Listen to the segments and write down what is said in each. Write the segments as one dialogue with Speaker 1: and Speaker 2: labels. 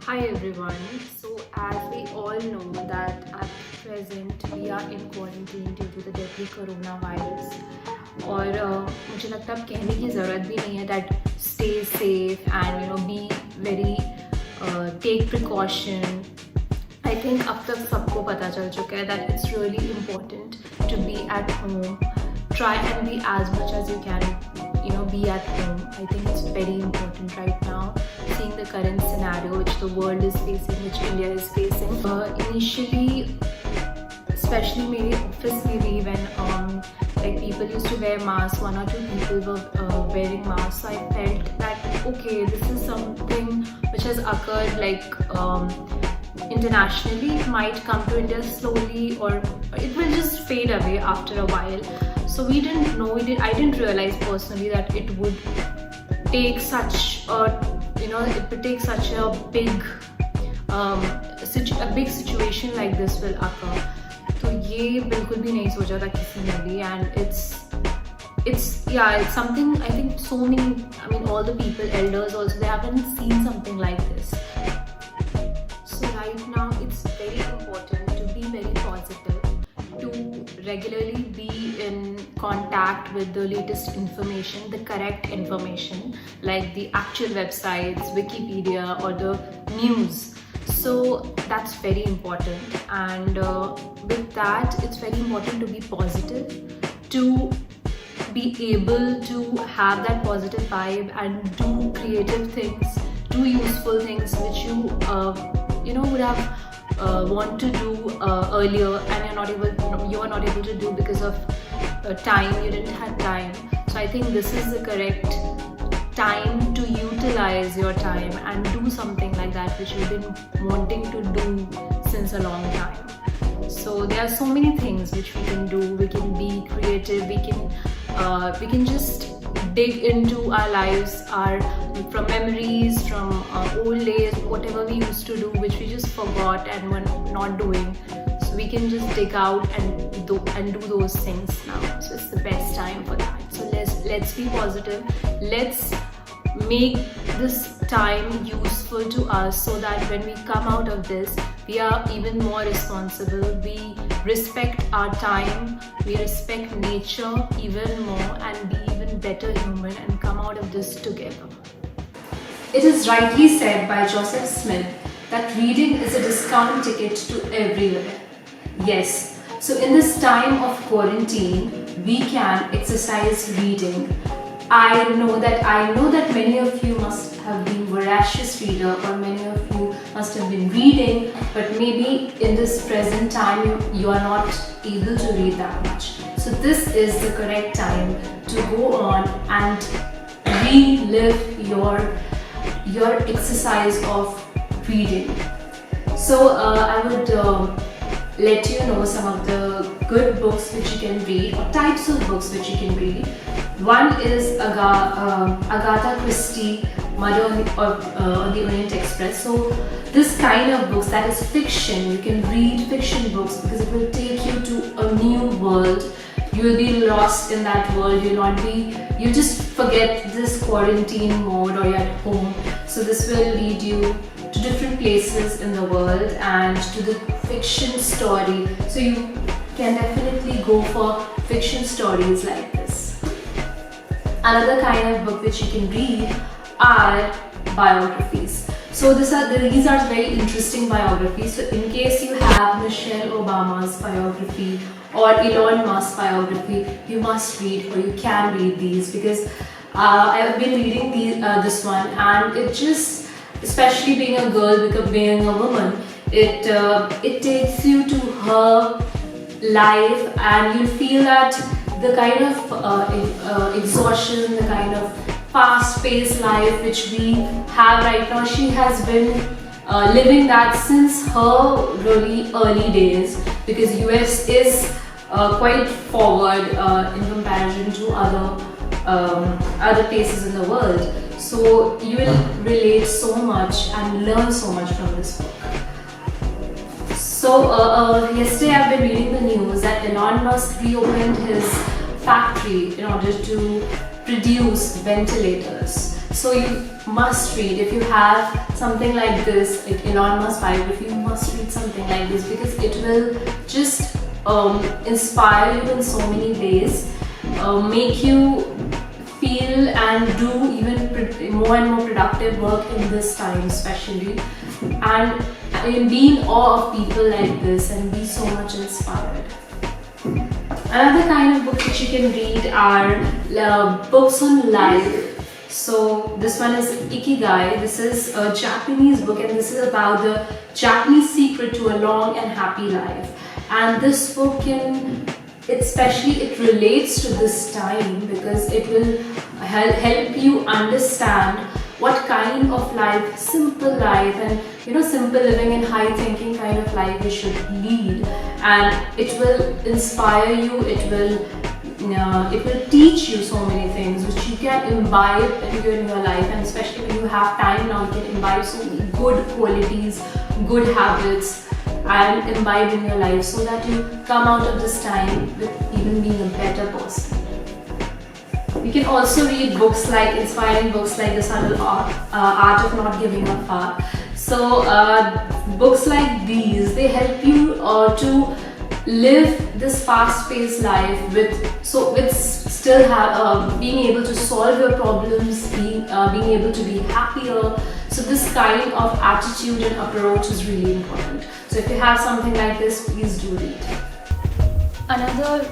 Speaker 1: Hi everyone. So as we all know that at present we are in quarantine due to the deadly coronavirus और मुझे लगता है अब कहने की ज़रूरत भी नहीं है that stay safe and be very take precaution. I think अब तक सबको पता चल चुका है that it's really important to be at home. Try and be as much as you can, be at home. I think it's very important right now, seeing the current scenario which the world is facing, which India is facing. Initially, especially मेरे office में भी when like people used to wear masks, one or two people were wearing masks. So I felt that okay, this is something which has occurred like internationally. It might come to India slowly, or it will just fade away after a while. So we didn't know. I didn't realize personally that it would take such a it would take such a big big situation like this will occur. तो ये बिल्कुल भी नहीं सोचा था किसी ने भी, and it's something I think so many, all the people, elders also, they haven't seen something like this. So right now it's very important to be very positive, to regularly be in contact with the latest information, the correct information, like the actual websites, Wikipedia, or the news. So that's very important, and with that it's very important to be positive, to be able to have that positive vibe and do creative things, do useful things which you would have want to do earlier, and you are not able to do because of time. You didn't have time. So I think this is the correct time to utilize your time and do something like that which you've been wanting to do since a long time. So there are so many things which we can do. We can be creative. We can just dig into our lives, from memories, from old days, whatever we used to do, which we just forgot and were not doing. So we can just dig out and do those things now. So it's the best time for that. So let's be positive. Let's make this time useful to us, so that when we come out of this, we are even more responsible. We respect our time, we respect nature even more, and be even better human and come out of this together. It is rightly said by Joseph Smith that reading is a discount ticket to everywhere. Yes, so in this time of quarantine, we can exercise reading. I know that many of you must have been voracious reader, or many of you must have been reading, but maybe in this present time you are not able to read that much. So this is the correct time to go on and relive your exercise of reading. So I would let you know some of the good books which you can read, or types of books which you can read. One is Agatha Christie, Murder on the Orient Express. So this kind of books, that is fiction, you can read fiction books because it will take you to a new world. You will be lost in that world. You just forget this quarantine mode, or you're at home. So this will lead you to different places in the world and to the fiction story. So you can definitely go for fiction stories like this. Another kind of book which you can read are biographies. So these are very interesting biographies. So in case you have Michelle Obama's biography or Elon Musk's biography, you must read, or you can read these, because I have been reading this one, and it just, especially being a girl, because being a woman, it takes you to her life, and you feel that the kind of exhaustion, the kind of fast-paced life which we have right now, she has been living that since her really early days, because US is quite forward in comparison to other places in the world. So you will relate so much and learn so much from this book. So yesterday I've been reading the news that Elon Musk reopened his factory in order to produce ventilators. So you must read. If you have something like this, like Elon Musk biography, you must read something like this because it will just inspire you in so many ways, make you feel and do even more and more productive work in this time especially, and be in awe of people like this and be so much inspired. Another kind of books which you can read are books on life. So this one is Ikigai. This is a Japanese book and this is about the Japanese secret to a long and happy life. And this book it relates to this time because it will help you understand what kind of life, simple life and simple living and high thinking kind of life you should lead. And it will inspire you, it will teach you so many things which you can imbibe in your life, and especially when you have time now, you can imbibe so many good qualities, good habits and imbibe in your life so that you come out of this time with even being a better person. You can also read books like inspiring books like The Subtle Art of Not Giving a Fuck. So books like these, they help you to live this fast-paced life with still being able to solve your problems, being able to be happier. So this kind of attitude and approach is really important. So if you have something like this, please do read.
Speaker 2: Another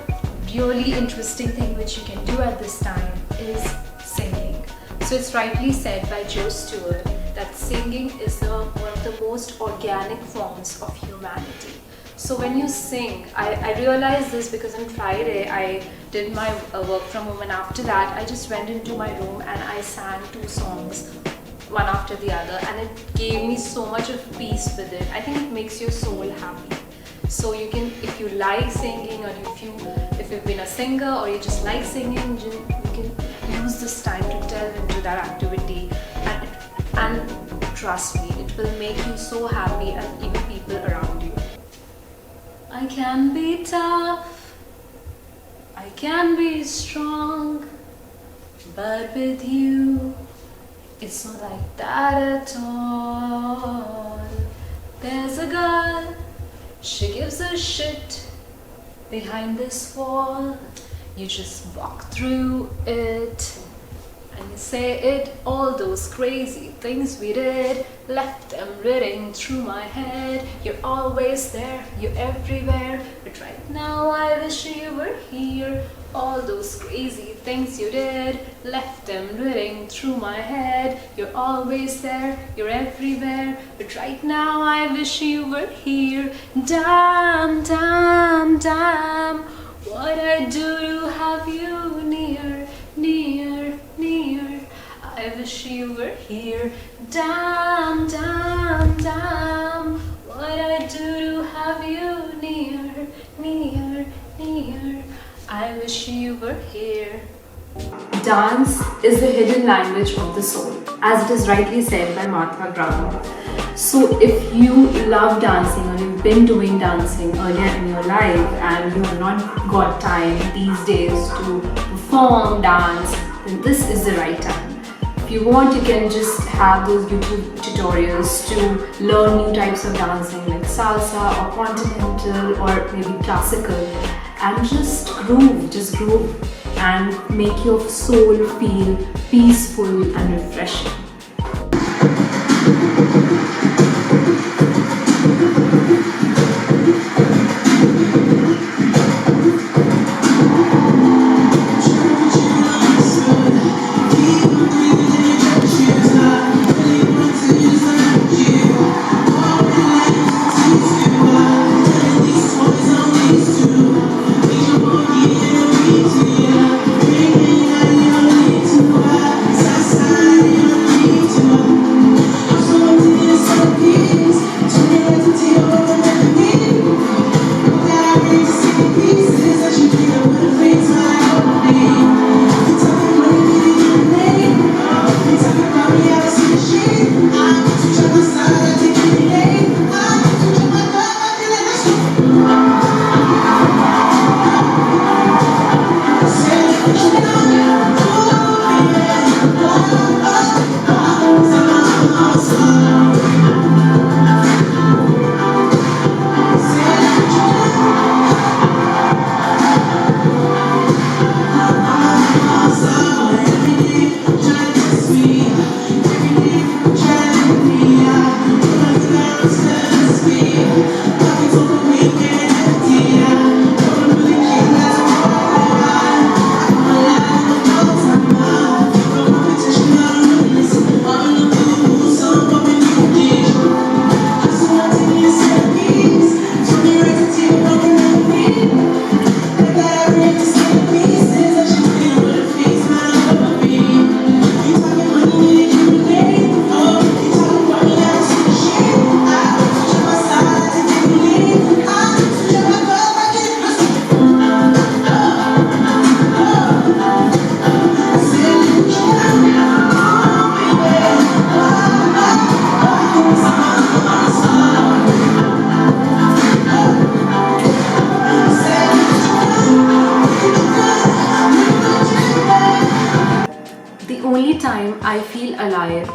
Speaker 2: really interesting thing which you can do at this time is singing. So it's rightly said by Joe Stewart that singing is one of the most organic forms of humanity. So when you sing, I realized this because on Friday I did my work from home, and after that I just went into my room and I sang 2 songs one after the other, and it gave me so much of peace with it. I think it makes your soul happy. So you can, if you like singing, or if you've been a singer or you just like singing, you can use this time to delve into that activity, and trust me, it will make you so happy and even people around you. I can be tough, I can be strong, but with you it's not like that at all. There's a girl, she gives a shit behind this wall. You just walk through it and you say it. All those crazy things we did, left them ringing through my head. You're always there, you're everywhere, but right now I wish you were here. All those crazy things you did, left them ringing through my head. You're always there, you're everywhere, but right now I wish you were here. Damn, damn, damn, what I do to have you near, near, near. I wish you were here. Damn, damn, damn, what I do to have you near, near, near. I wish you were here.
Speaker 1: Dance is the hidden language of the soul, as it is rightly said by Mahatma Gandhi. So if you love dancing or you've been doing dancing earlier in your life and you have not got time these days to perform dance, then this is the right time. If you want, you can just have those YouTube tutorials to learn new types of dancing like salsa or continental or maybe classical, and just groove and make your soul feel peaceful and refreshing.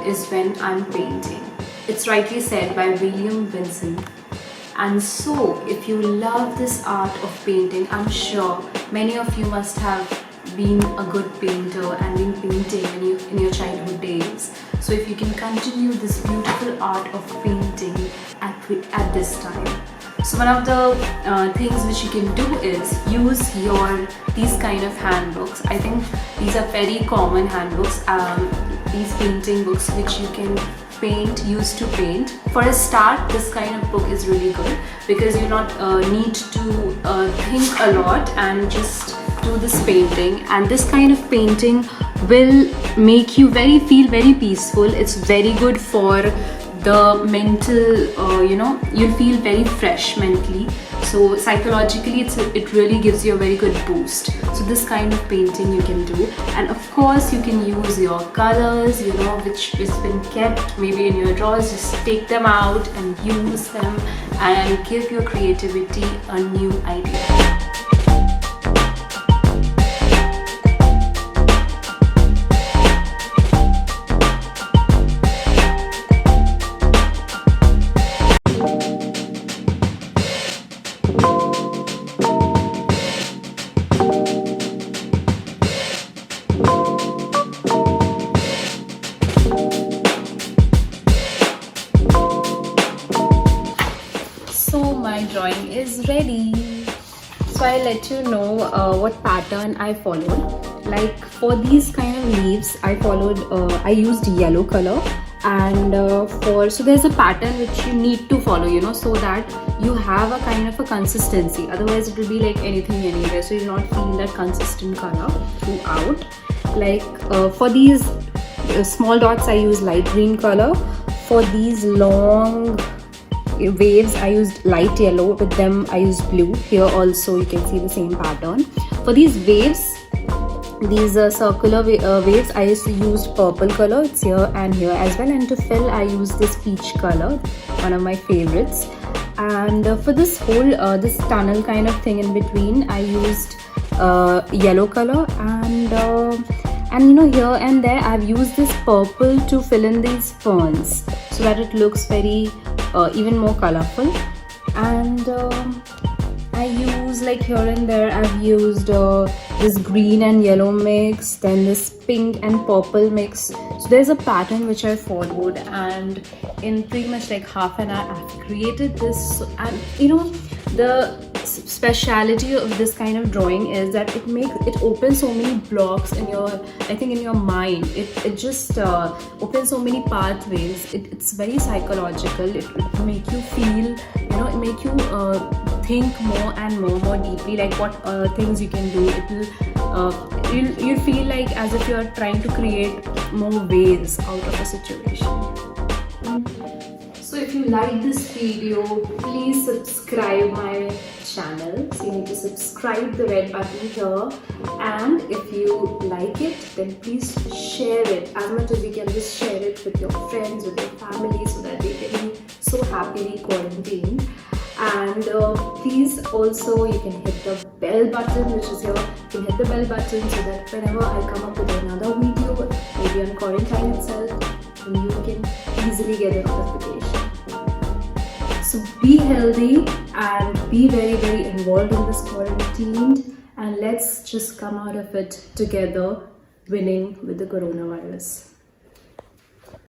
Speaker 1: is when I'm painting. It's rightly said by William Vincent. And so, if you love this art of painting, I'm sure many of you must have been a good painter and been painting in your childhood days. So if you can continue this beautiful art of painting at this time. So one of the things which you can do is use these kind of handbooks. I think these are very common handbooks, these painting books which you can use to paint. For a start, this kind of book is really good because you not need to think a lot and just do this painting, and this kind of painting will make you feel very peaceful. It's very good for the mental, you'll feel very fresh mentally. So psychologically it really gives you a very good boost. So this kind of painting you can do, and of course you can use your colors, which has been kept maybe in your drawers. Just take them out and use them and give your creativity a new idea. So my drawing is ready. So I'll let you know what pattern I followed. Like for these kind of leaves, I used yellow color, and so there's a pattern which you need to follow, so that you have a kind of a consistency. Otherwise it will be like anything anywhere, so you'll not feel that consistent color throughout. Like for these small dots I use light green color. For these long waves I used light yellow. With them I used blue. Here also you can see the same pattern. For these waves, these circular waves, I used purple color. It's here and here as well. And to fill I used this peach color, one of my favorites. And for this whole this tunnel kind of thing in between, I used yellow color. And here and there I've used this purple to fill in these ferns so that it looks very even more colorful. And I use, like, here and there I've used this green and yellow mix, then this pink and purple mix. So there's a pattern which I followed, and in pretty much like half an hour I've created this. And the speciality of this kind of drawing is that it opens so many blocks in your mind. It just opens so many pathways. It's very psychological. It will make you feel, it make you think more and more deeply, like what things you can do. It will you'll feel like as if you're trying to create more ways out of a situation. So if you like this video, please subscribe my channel. So you need to subscribe, the red button here, and if you like it, then please share it as much as you can. Just share it with your friends, with your family, so that they can be so happily quarantined. And please also, you can hit the bell button which is here. You can hit the bell button so that whenever I come up with another video, maybe on quarantine itself, then you can easily get a notification. So be healthy and be very involved in this quarantine, and let's just come out of it together, winning with the coronavirus.